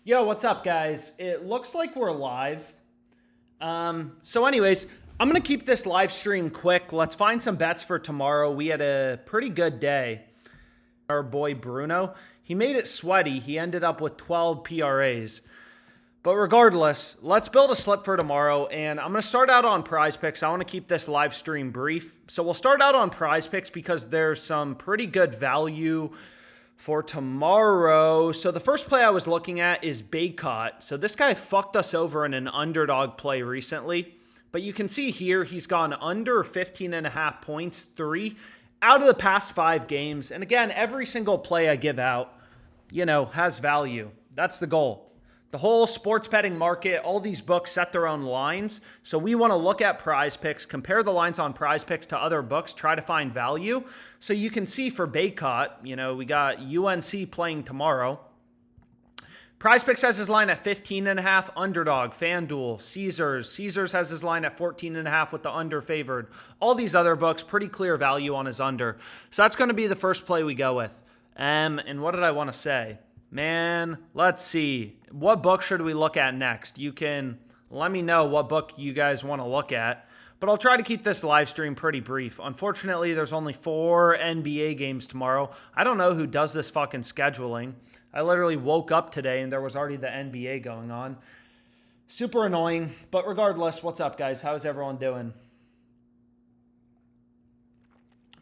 Yo, what's up, guys? It looks like we're live. So anyways, I'm going to keep this live stream quick. Let's find some bets for tomorrow. We had a pretty good day. Our boy Bruno, he made it sweaty. He ended up with 12 PRAs. But regardless, let's build a slip for tomorrow. And I'm going to start out on PrizePicks. I want to keep this live stream brief. So we'll start out on PrizePicks because there's some pretty good value for tomorrow. So the first play I was looking at is Baycott. So this guy fucked us over in an underdog play recently. But you can see here he's gone under 15.5 points, 3 out of the past 5 games. And again, every single play I give out, has value. That's the goal. The whole sports betting market, all these books set their own lines. So we want to look at PrizePicks, compare the lines on PrizePicks to other books, try to find value. So you can see for Baycott, we got UNC playing tomorrow. PrizePicks has his line at 15.5, Underdog, FanDuel, Caesars has his line at 14.5 with the under favored. All these other books, pretty clear value on his under. So that's going to be the first play we go with. And what did I want to say? Man, let's see. What book should we look at next? You can let me know what book you guys want to look at. But I'll try to keep this live stream pretty brief. Unfortunately, there's only 4 NBA games tomorrow. I don't know who does this fucking scheduling. I literally woke up today and there was already the NBA going on. Super annoying. But regardless, what's up, guys? How's everyone doing?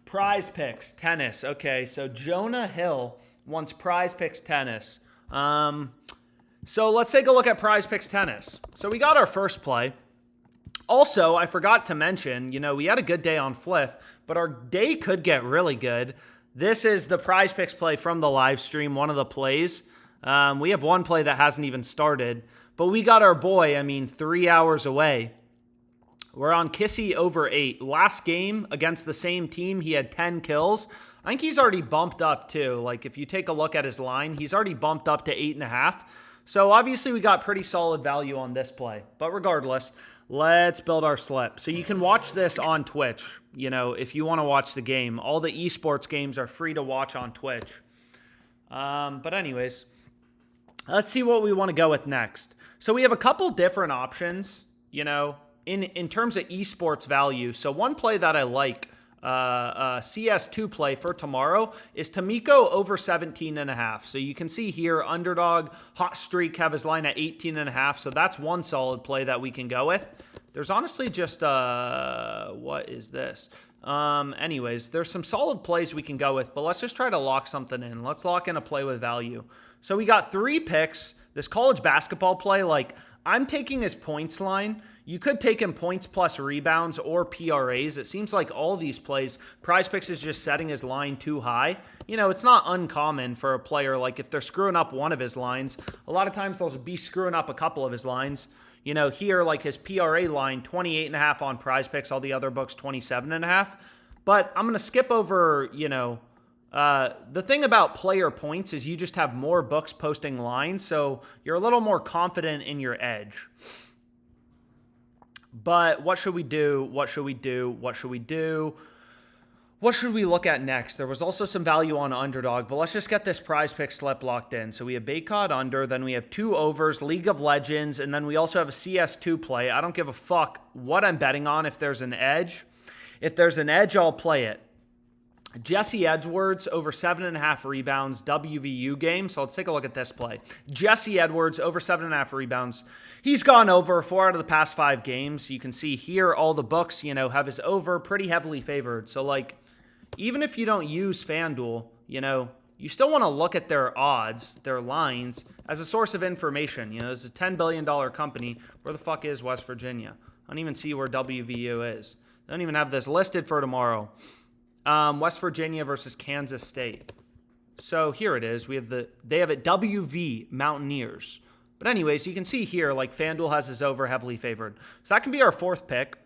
PrizePicks, tennis. Okay, so Jonah Hill wants PrizePicks tennis. So let's take a look at PrizePicks tennis. So we got our first play. Also, I forgot to mention, we had a good day on Fliff, but our day could get really good. This is the PrizePicks play from the live stream, one of the plays. We have one play that hasn't even started, but we got our boy, 3 hours away. We're on Kissy over 8. Last game against the same team, he had 10 kills. I think he's already bumped up too. Like if you take a look at his line, he's already bumped up to 8.5. So obviously we got pretty solid value on this play. But regardless, let's build our slip. So you can watch this on Twitch, if you want to watch the game. All the esports games are free to watch on Twitch. But anyways, let's see what we want to go with next. So we have a couple different options, in terms of esports value. So one play that I like, CS2 play for tomorrow is Tamiko over 17.5. So you can see here, Underdog, Hot Streak have his line at 18.5. So that's one solid play that we can go with. There's honestly just, what is this? Anyways, there's some solid plays we can go with, but let's just try to lock something in. Let's lock in a play with value. So we got 3 picks. This college basketball play, I'm taking his points line. You could take him points plus rebounds or PRAs. It seems like all these plays, PrizePicks is just setting his line too high. It's not uncommon for a player, if they're screwing up one of his lines, a lot of times they'll be screwing up a couple of his lines. Here, his PRA line, 28.5 on PrizePicks, all the other books, 27.5. But I'm going to skip over, the thing about player points is you just have more books posting lines, so you're a little more confident in your edge. But what should we do? What should we do? What should we do? What should we look at next? There was also some value on Underdog, but let's just get this PrizePicks slip locked in. So we have Baycott under, then we have 2 overs, League of Legends, and then we also have a CS2 play. I don't give a fuck what I'm betting on if there's an edge. If there's an edge, I'll play it. Jesse Edwards over 7.5 rebounds, WVU game. So let's take a look at this play. Jesse Edwards over 7.5 rebounds. He's gone over 4 out of the past 5 games. You can see here all the books, have his over pretty heavily favored. So even if you don't use FanDuel, you still want to look at their odds, their lines as a source of information. This is a $10 billion company. Where the fuck is West Virginia? I don't even see where WVU is. They don't even have this listed for tomorrow. West Virginia versus Kansas State. So here it is. They have it WV Mountaineers. But anyways, you can see here, FanDuel has his over heavily favored. So that can be our 4th pick.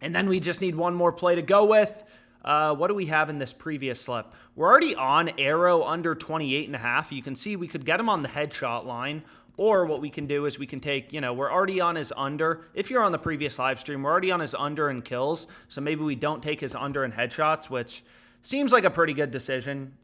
And then we just need one more play to go with. What do we have in this previous slip? We're already on Arrow under 28.5. You can see we could get him on the headshot line. Or what we can do is we can take, we're already on his under. If you're on the previous live stream, we're already on his under in kills. So maybe we don't take his under in headshots, which seems like a pretty good decision.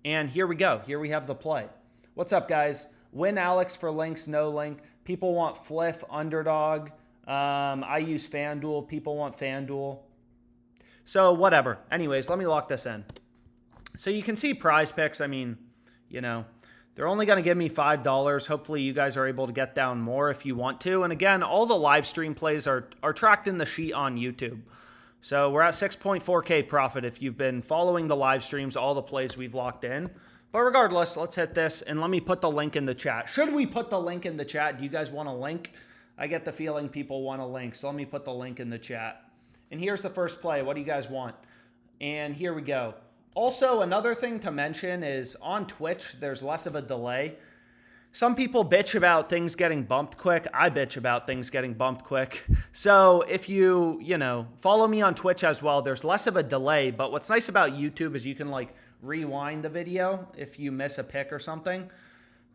And here we go. Here we have the play. What's up, guys? Win Alex for links, no link. People want Fliff, Underdog. I use FanDuel. People want FanDuel. So whatever. Anyways, let me lock this in. So you can see PrizePicks. I mean, you know, they're only going to give me $5. Hopefully you guys are able to get down more if you want to. And again, all the live stream plays are tracked in the sheet on YouTube. So we're at 6.4K profit if you've been following the live streams, all the plays we've locked in. But regardless, let's hit this, and let me put the link in the chat. Should we put the link in the chat? Do you guys want a link? I get the feeling people want a link, so let me put the link in the chat. And here's the first play. What do you guys want? And here we go. Also, another thing to mention is on Twitch, there's less of a delay. Some people bitch about things getting bumped quick. I bitch about things getting bumped quick. So if you follow me on Twitch as well, there's less of a delay. But what's nice about YouTube is you can like rewind the video if you miss a pick or something.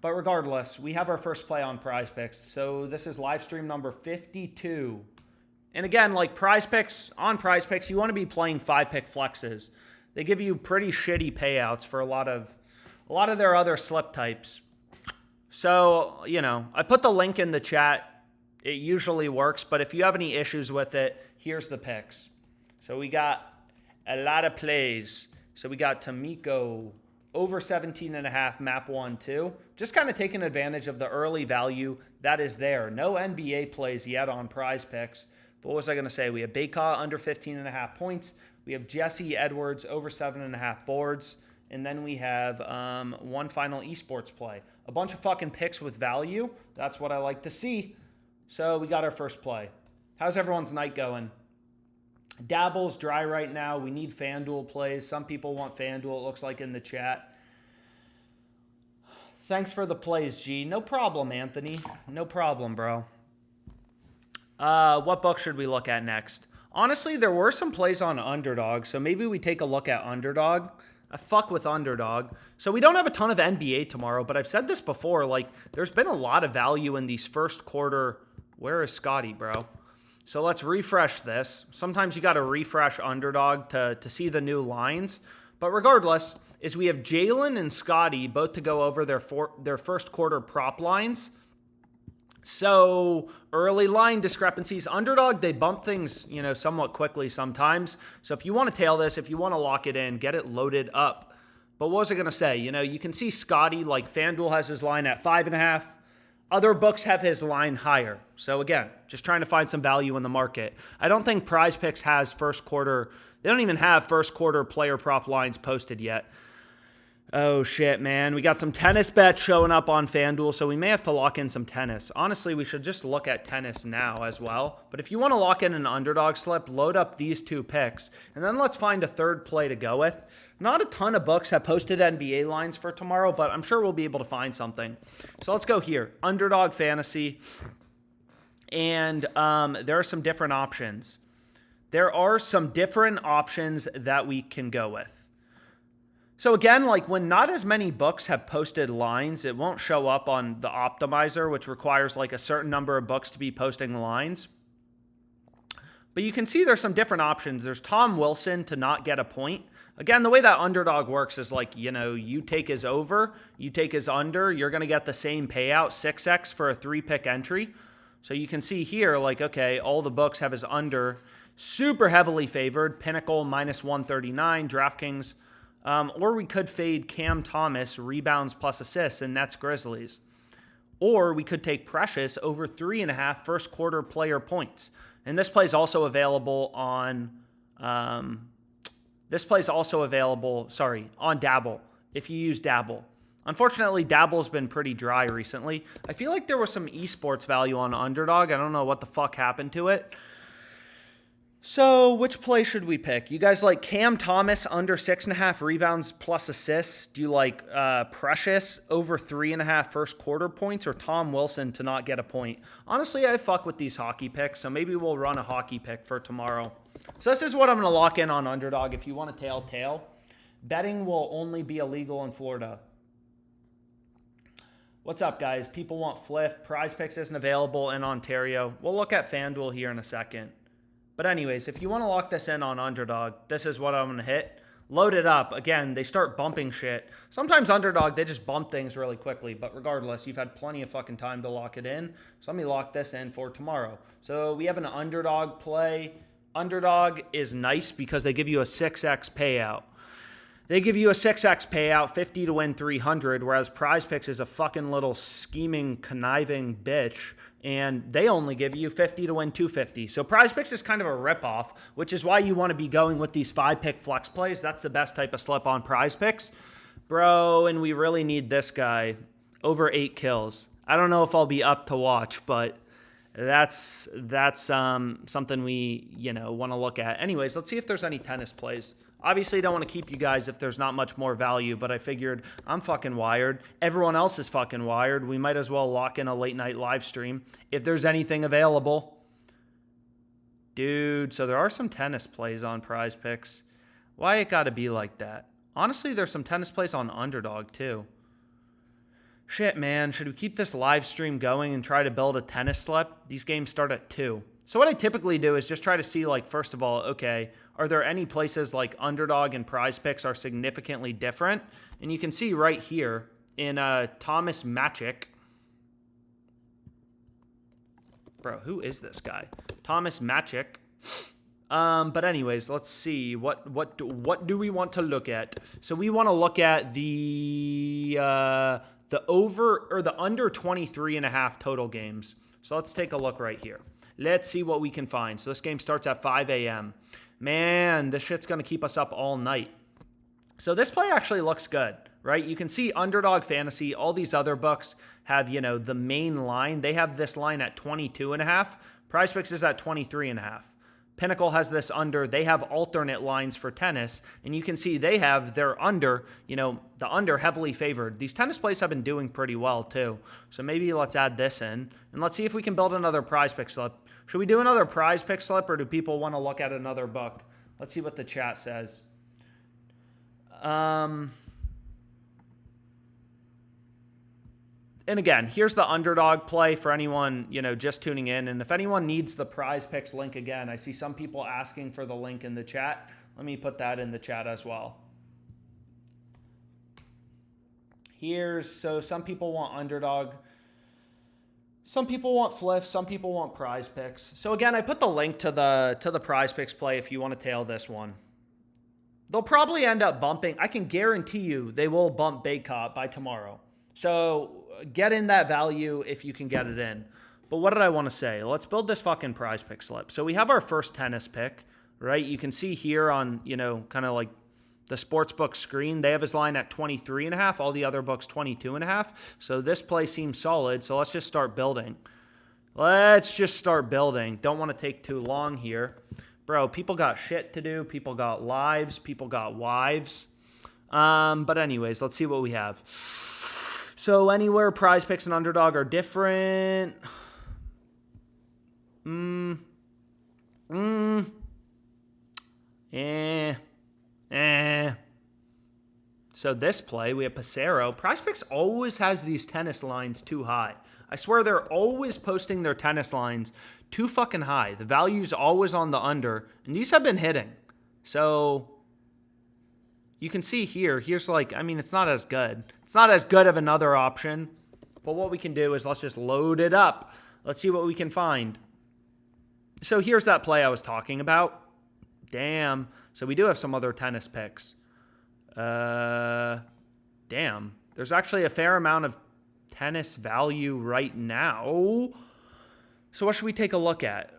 But regardless, we have our first play on PrizePicks. So this is live stream number 52. And again, like on PrizePicks, you want to be playing 5-pick flexes. They give you pretty shitty payouts for a lot of their other slip types. So, I put the link in the chat. It usually works, but if you have any issues with it, here's the picks. So we got a lot of plays. So we got Tamiko over 17.5, map 1-2. Just kind of taking advantage of the early value that is there. No NBA plays yet on PrizePicks. But what was I going to say? We have Baycott under 15.5 points. We have Jesse Edwards over 7.5 boards. And then we have one final esports play. A bunch of fucking picks with value. That's what I like to see. So we got our first play. How's everyone's night going? Dabble's dry right now. We need FanDuel plays. Some people want FanDuel, it looks like in the chat. Thanks for the plays, G. No problem, Anthony. No problem, bro. What book should we look at next? Honestly, there were some plays on Underdog, so maybe we take a look at Underdog. I fuck with Underdog. So we don't have a ton of NBA tomorrow, but I've said this before, like, there's been a lot of value in these first quarter. Where is Scotty, bro? So let's refresh this. Sometimes you got to refresh Underdog to see the new lines. But regardless, is we have Jalen and Scotty both to go over their first quarter prop lines. So early line discrepancies. Underdog, they bump things, somewhat quickly sometimes. So if you want to tail this, if you want to lock it in, get it loaded up. But what was I going to say? You can see Scotty, like FanDuel has his line at 5.5. Other books have his line higher. So again, just trying to find some value in the market. I don't think PrizePicks has first quarter. They don't even have first quarter player prop lines posted yet. Oh, shit, man. We got some tennis bets showing up on FanDuel, so we may have to lock in some tennis. Honestly, we should just look at tennis now as well. But if you want to lock in an Underdog slip, load up these two picks, and then let's find a third play to go with. Not a ton of books have posted NBA lines for tomorrow, but I'm sure we'll be able to find something. So let's go here. Underdog Fantasy. And there are some different options. There are some different options that we can go with. So again, like when not as many books have posted lines, it won't show up on the optimizer, which requires like a certain number of books to be posting lines. But you can see there's some different options. There's Tom Wilson to not get a point. Again, the way that Underdog works is like, you take his over, you take his under, you're going to get the same payout, 6x for a 3-pick entry. So you can see here, like, okay, all the books have his under. Super heavily favored, Pinnacle minus 139, DraftKings. Or we could fade Cam Thomas, rebounds plus assists, and Nets Grizzlies. Or we could take Precious over 3.5 first quarter player points. And this play is also available on on Dabble, if you use Dabble. Unfortunately, Dabble's been pretty dry recently. I feel like there was some esports value on Underdog. I don't know what the fuck happened to it. So which play should we pick? You guys like Cam Thomas under 6.5 rebounds plus assists? Do you like Precious over 3.5 first quarter points, or Tom Wilson to not get a point? Honestly, I fuck with these hockey picks, so maybe we'll run a hockey pick for tomorrow. So this is what I'm going to lock in on Underdog. If you want to tail. Betting will only be illegal in Florida. What's up, guys? People want Fliff. PrizePicks isn't available in Ontario. We'll look at FanDuel here in a second. But anyways, if you want to lock this in on Underdog, this is what I'm going to hit. load it up. Again, they start bumping shit. Sometimes Underdog, they just bump things really quickly. But regardless, you've had plenty of fucking time to lock it in. So let me lock this in for tomorrow. So we have an Underdog play. Underdog is nice because they give you a 6x payout. They give you a 6x payout, 50 to win 300, whereas PrizePicks is a fucking little scheming, conniving bitch, and they only give you 50 to win 250. So PrizePicks is kind of a ripoff, which is why you want to be going with these 5-pick flex plays. That's the best type of slip on PrizePicks. Bro, and we really need this guy. Over 8 kills. I don't know if I'll be up to watch, but that's something we, want to look at. Anyways, let's see if there's any tennis plays. Obviously, don't want to keep you guys if there's not much more value, but I figured I'm fucking wired. Everyone else is fucking wired. We might as well lock in a late night live stream if there's anything available. Dude, so there are some tennis plays on PrizePicks. Why it got to be like that? Honestly, there's some tennis plays on Underdog too. Shit, man. Should we keep this live stream going and try to build a tennis slip? These games start at 2. So what I typically do is just try to see, first of all, okay, are there any places like Underdog and PrizePicks are significantly different? And you can see right here in Thomas Macic. Bro, who is this guy? Thomas Macic. But anyways, let's see. What do we want to look at? So we want to look at the over or the under 23.5 total games. So let's take a look right here. Let's see what we can find. So this game starts at 5 a.m. Man, this shit's going to keep us up all night. So this play actually looks good, right? You can see Underdog Fantasy, all these other books have, the main line. They have this line at 22.5. PrizePicks is at 23.5. Pinnacle has this under. They have alternate lines for tennis, and you can see they have their under, the under heavily favored. These tennis plays have been doing pretty well too. So maybe let's add this in, and let's see if we can build another PrizePick slip. Should we do another PrizePick slip, or do people want to look at another book? Let's see what the chat says. And again, here's the Underdog play for anyone, just tuning in. And if anyone needs the PrizePicks link again, I see some people asking for the link in the chat. Let me put that in the chat as well. So some people want Underdog. Some people want Fliff. Some people want PrizePicks. So again, I put the link to the PrizePicks play if you want to tail this one. They'll probably end up bumping. I can guarantee you they will bump Baycott by tomorrow. So get in that value if you can get it in. But what did I want to say? Let's build this fucking PrizePick slip. So we have our first tennis pick, right? You can see here on, kind of like the sportsbook screen, they have his line at 23.5. All the other books 22.5. So this play seems solid. So let's just start building. Don't want to take too long here. Bro, people got shit to do. People got lives. People got wives. But anyways, let's see what we have. So anywhere PrizePicks and Underdog are different. So this play, we have Passero. PrizePicks always has these tennis lines too high. I swear they're always posting their tennis lines too fucking high. The value's always on the under, and these have been hitting. So you can see here's it's not as good. It's not as good of another option. But what we can do is let's just load it up. Let's see what we can find. So here's that play I was talking about. Damn. So we do have some other tennis picks. Damn. There's actually a fair amount of tennis value right now. So what should we take a look at?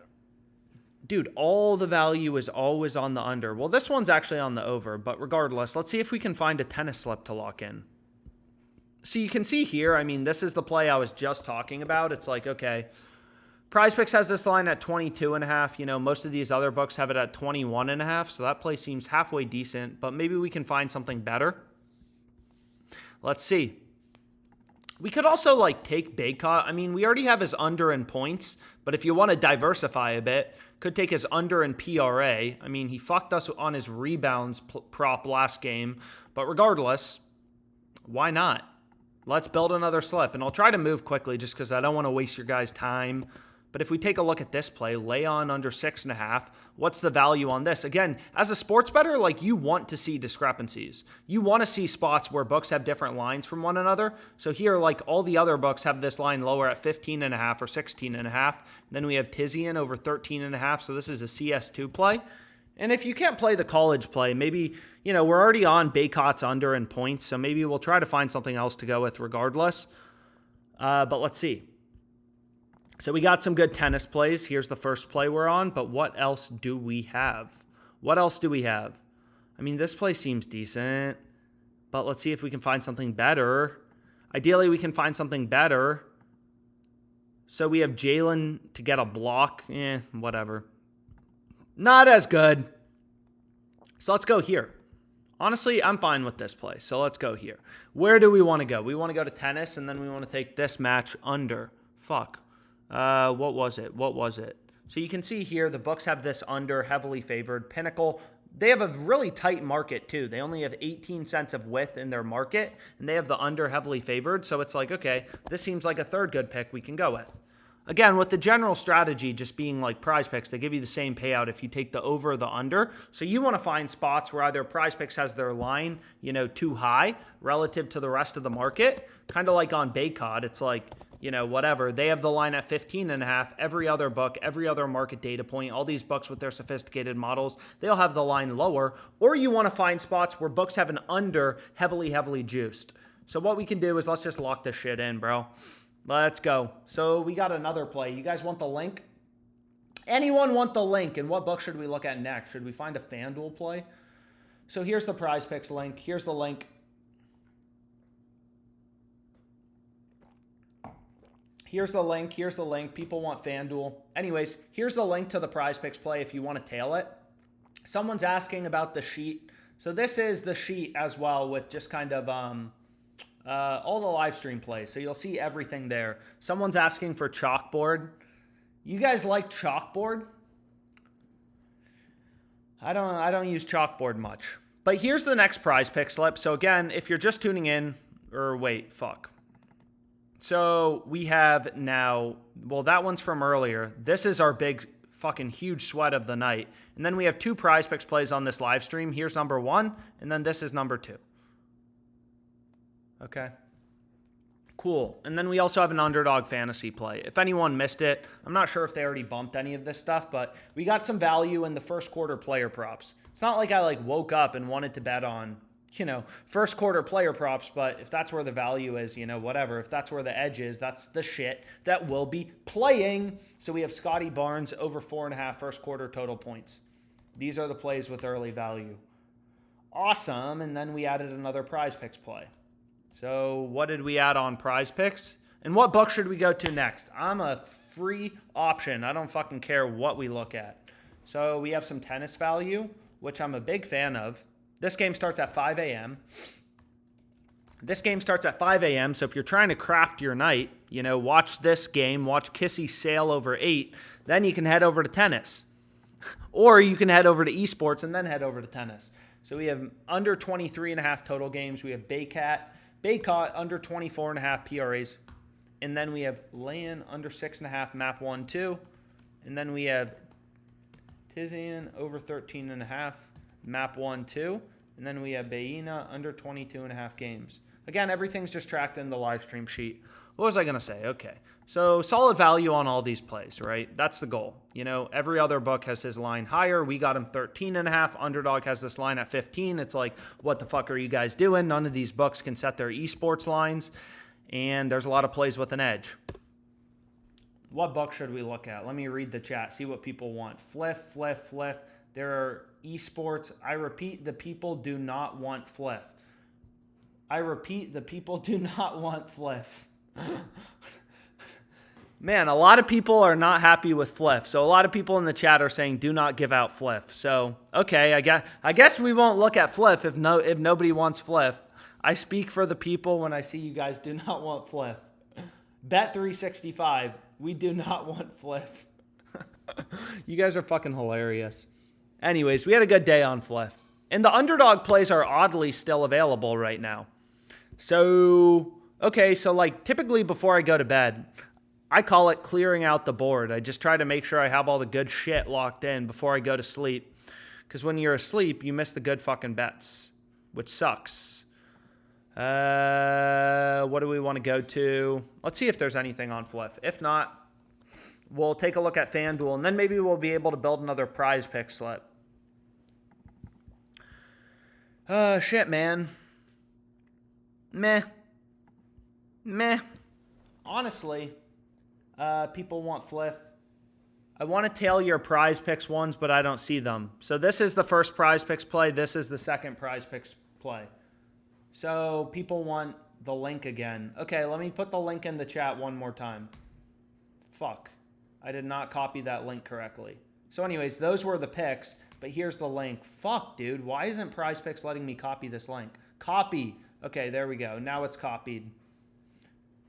Dude, all the value is always on the under. Well, this one's actually on the over, but regardless, let's see if we can find a tennis slip to lock in. So you can see here, this is the play I was just talking about. It's like, okay, PrizePicks has this line at 22.5. Most of these other books have it at 21.5, so that play seems halfway decent, but maybe we can find something better. Let's see. We could also, take Baycott. We already have his under in points, but if you want to diversify a bit, could take his under in PRA. He fucked us on his rebounds prop last game, but regardless, why not? Let's build another slip, and I'll try to move quickly just because I don't want to waste your guys' time. But if we take a look at this play, lay on under 6.5, what's the value on this? Again, as a sports bettor, like, you want to see discrepancies. You want to see spots where books have different lines from one another. So here, like, all the other books have this line lower at 15.5 or 16.5. Then we have Tizian over 13.5. So this is a CS2 play. And if you can't play the college play, maybe, we're already on Baycott's under in points, so maybe we'll try to find something else to go with regardless. But let's see. So we got some good tennis plays. Here's the first play we're on, but what else do we have? What else do we have? I mean, this play seems decent, but let's see if we can find something better. Ideally, we can find something better. So we have Jalen to get a block. Whatever. Not as good. So let's go here. Honestly, I'm fine with this play. So let's go here. Where do we want to go? We want to go to tennis, and then we want to take this match under. Fuck. What was it? So you can see here, the books have this under, heavily favored. Pinnacle, they have a really tight market too. They only have 18 cents of width in their market, and they have the under heavily favored. So it's like, okay, this seems like a third good pick we can go with. Again, with the general strategy just being like PrizePicks, they give you the same payout if you take the over or the under. So you want to find spots where either PrizePicks has their line, too high relative to the rest of the market. Kind of like on Baycott, it's like, whatever. They have the line at 15.5. Every other book, every other market data point, all these books with their sophisticated models, they'll have the line lower. Or you want to find spots where books have an under heavily juiced. So what we can do is let's just lock this shit in, bro. Let's go. So we got another play. You guys want the link? Anyone want the link? And what book should we look at next? Should we find a FanDuel play? So here's the PrizePicks link. Here's the link. Here's the link. Here's the link. People want FanDuel. Anyways, here's the link to the PrizePicks play if you want to tail it. Someone's asking about the sheet. So this is the sheet as well with just kind of all the live stream plays. So you'll see everything there. Someone's asking for chalkboard. You guys like chalkboard? I don't use chalkboard much. But here's the next PrizePicks slip. So again, if you're just tuning in, So we have now, that one's from earlier. This is our big fucking huge sweat of the night. And then we have two PrizePicks plays on this live stream. Here's number 1, and then this is number 2. Okay. Cool. And then we also have an Underdog Fantasy play. If anyone missed it, I'm not sure if they already bumped any of this stuff, but we got some value in the first quarter player props. It's not like I woke up and wanted to bet on, first quarter player props, but if that's where the value is, whatever. If that's where the edge is, that's the shit that we'll be playing. So we have Scotty Barnes over 4.5 first quarter total points. These are the plays with early value. Awesome. And then we added another PrizePicks play. So what did we add on PrizePicks? And what book should we go to next? I'm a free option. I don't fucking care what we look at. So we have some tennis value, which I'm a big fan of. This game starts at 5 a.m. So if you're trying to craft your night, watch this game, watch Kissy sail over 8, then you can head over to tennis. Or you can head over to esports and then head over to tennis. So we have under 23.5 total games. We have Baycott under 24.5 PRAs. And then we have Lan under 6.5 map 1-2. And then we have Tizian over 13.5 map 1-2. And then we have Baena under 22.5 games. Again, everything's just tracked in the live stream sheet. What was I going to say? Okay. So solid value on all these plays, right? That's the goal. Every other book has his line higher. We got him 13.5. Underdog has this line at 15. It's like, what the fuck are you guys doing? None of these books can set their esports lines. And there's a lot of plays with an edge. What book should we look at? Let me read the chat. See what people want. Fliff. There are esports. I repeat, the people do not want Fliff. Man, a lot of people are not happy with Fliff. So a lot of people in the chat are saying do not give out Fliff. So, okay, I guess we won't look at Fliff if nobody wants Fliff. I speak for the people when I see you guys do not want Fliff. Bet365, we do not want Fliff. You guys are fucking hilarious. Anyways, we had a good day on Fliff. And the underdog plays are oddly still available right now. So, okay, so typically before I go to bed, I call it clearing out the board. I just try to make sure I have all the good shit locked in before I go to sleep. Because when you're asleep, you miss the good fucking bets, which sucks. What do we want to go to? Let's see if there's anything on Fliff. If not, we'll take a look at FanDuel, and then maybe we'll be able to build another prize pick slip. Shit, man. Meh. Honestly, people want Fliff. I want to tail your prize picks ones, but I don't see them. So this is the first prize picks play. This is the second prize picks play. So people want the link again. Okay, let me put the link in the chat one more time. Fuck. I did not copy that link correctly. So anyways, those were the picks, but here's the link. Fuck, dude. Why isn't Prize Picks letting me copy this link? Copy. Okay, there we go. Now it's copied.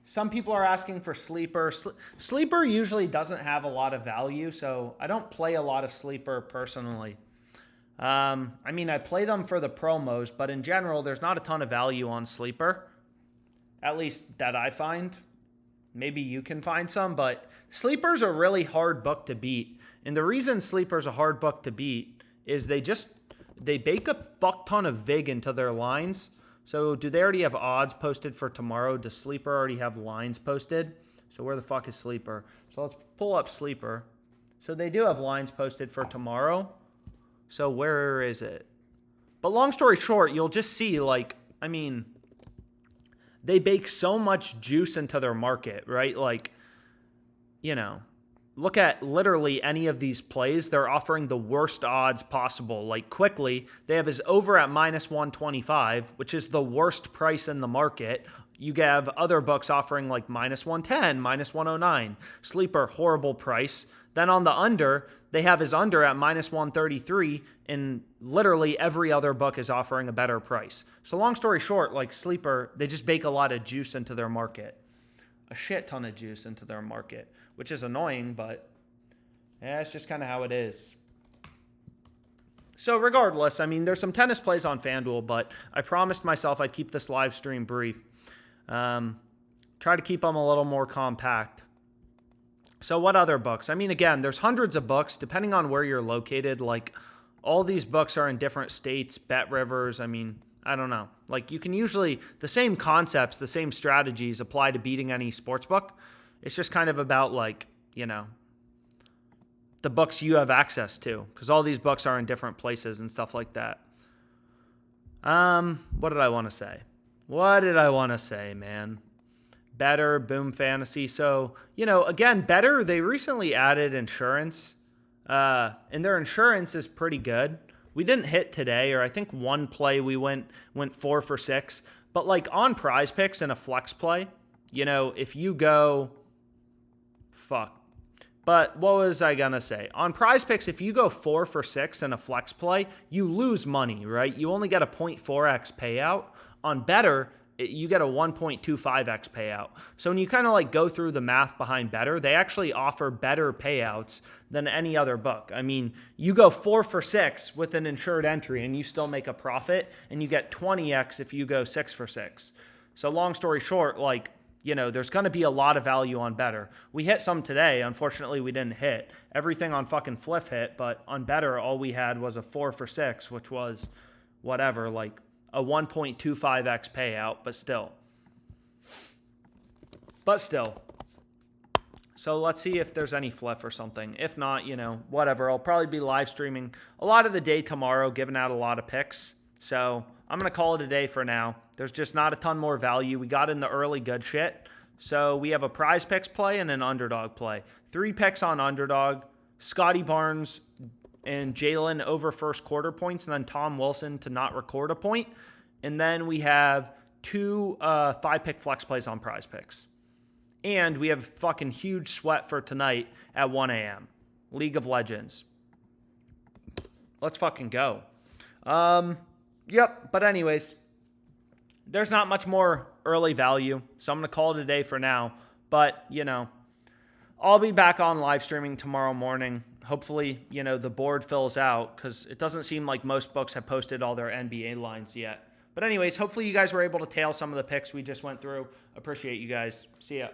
Some people are asking for Sleeper. Sleeper usually doesn't have a lot of value, so I don't play a lot of Sleeper personally. I mean, I play them for the promos, but in general, there's not a ton of value on Sleeper. At least that I find. Maybe you can find some, but Sleeper's a really hard book to beat. And the reason Sleeper's a hard book to beat is they bake a fuck ton of vig into their lines. So do they already have odds posted for tomorrow? Does Sleeper already have lines posted? So where the fuck is Sleeper? So let's pull up Sleeper. So they do have lines posted for tomorrow. So where is it? But long story short, you'll just see, like, I mean, they bake so much juice into their market, right? Like, you know, look at literally any of these plays. They're offering the worst odds possible. Like quickly, they have his over at -125, which is the worst price in the market. You have other books offering like -110, -109. Sleeper, horrible price. Then on the under, they have his under at -133, and literally every other book is offering a better price. So long story short, like Sleeper, they just bake a lot of juice into their market. A shit ton of juice into their market, which is annoying, but yeah, it's just kind of how it is. So regardless, I mean, there's some tennis plays on FanDuel, but I promised myself I'd keep this live stream brief. Try to keep them a little more compact. So what other books? I mean, again, there's hundreds of books depending on where you're located. Like all these books are in different states, Bet Rivers. I mean, I don't know. Like you can usually, the same concepts, the same strategies apply to beating any sports book. It's just kind of about like, you know, the books you have access to, because all these books are in different places and stuff like that. What did I want to say? What did I want to say, man? Better, Boom Fantasy. So, you know, again, Better, they recently added insurance, and their insurance is pretty good. We didn't hit today, or I think one play we went 4 for 6. But like on Prize Picks in a flex play, you know, if you go, But what was I going to say? On Prize Picks, if you go 4 for 6 in a flex play, you lose money, right? You only get a 0.4x payout. On Better, you get a 1.25x payout. So when you kind of like go through the math behind Better, they actually offer better payouts than any other book. I mean, you go 4 for 6 with an insured entry and you still make a profit, and you get 20x if you go 6 for 6. So long story short, like, you know, there's going to be a lot of value on Better. We hit some today. Unfortunately, we didn't hit. Everything on fucking Fliff hit, but on Better, all we had was a 4 for 6, which was whatever, like a 1.25x payout, but still. So let's see if there's any Fliff or something. If not, you know, whatever. I'll probably be live streaming a lot of the day tomorrow, giving out a lot of picks. So I'm going to call it a day for now. There's just not a ton more value. We got in the early good shit. So we have a Prize Picks play and an Underdog play. 3 picks on Underdog. Scotty Barnes and Jalen over first quarter points, and then Tom Wilson to not record a point. And then we have 2 5-pick flex plays on Prize Picks. And we have fucking huge sweat for tonight at 1 a.m. League of Legends. Let's fucking go. Yep, but anyways, there's not much more early value, so I'm going to call it a day for now. But, you know, I'll be back on live streaming tomorrow morning. Hopefully, you know, the board fills out, because it doesn't seem like most books have posted all their NBA lines yet. But anyways, hopefully you guys were able to tail some of the picks we just went through. Appreciate you guys. See ya.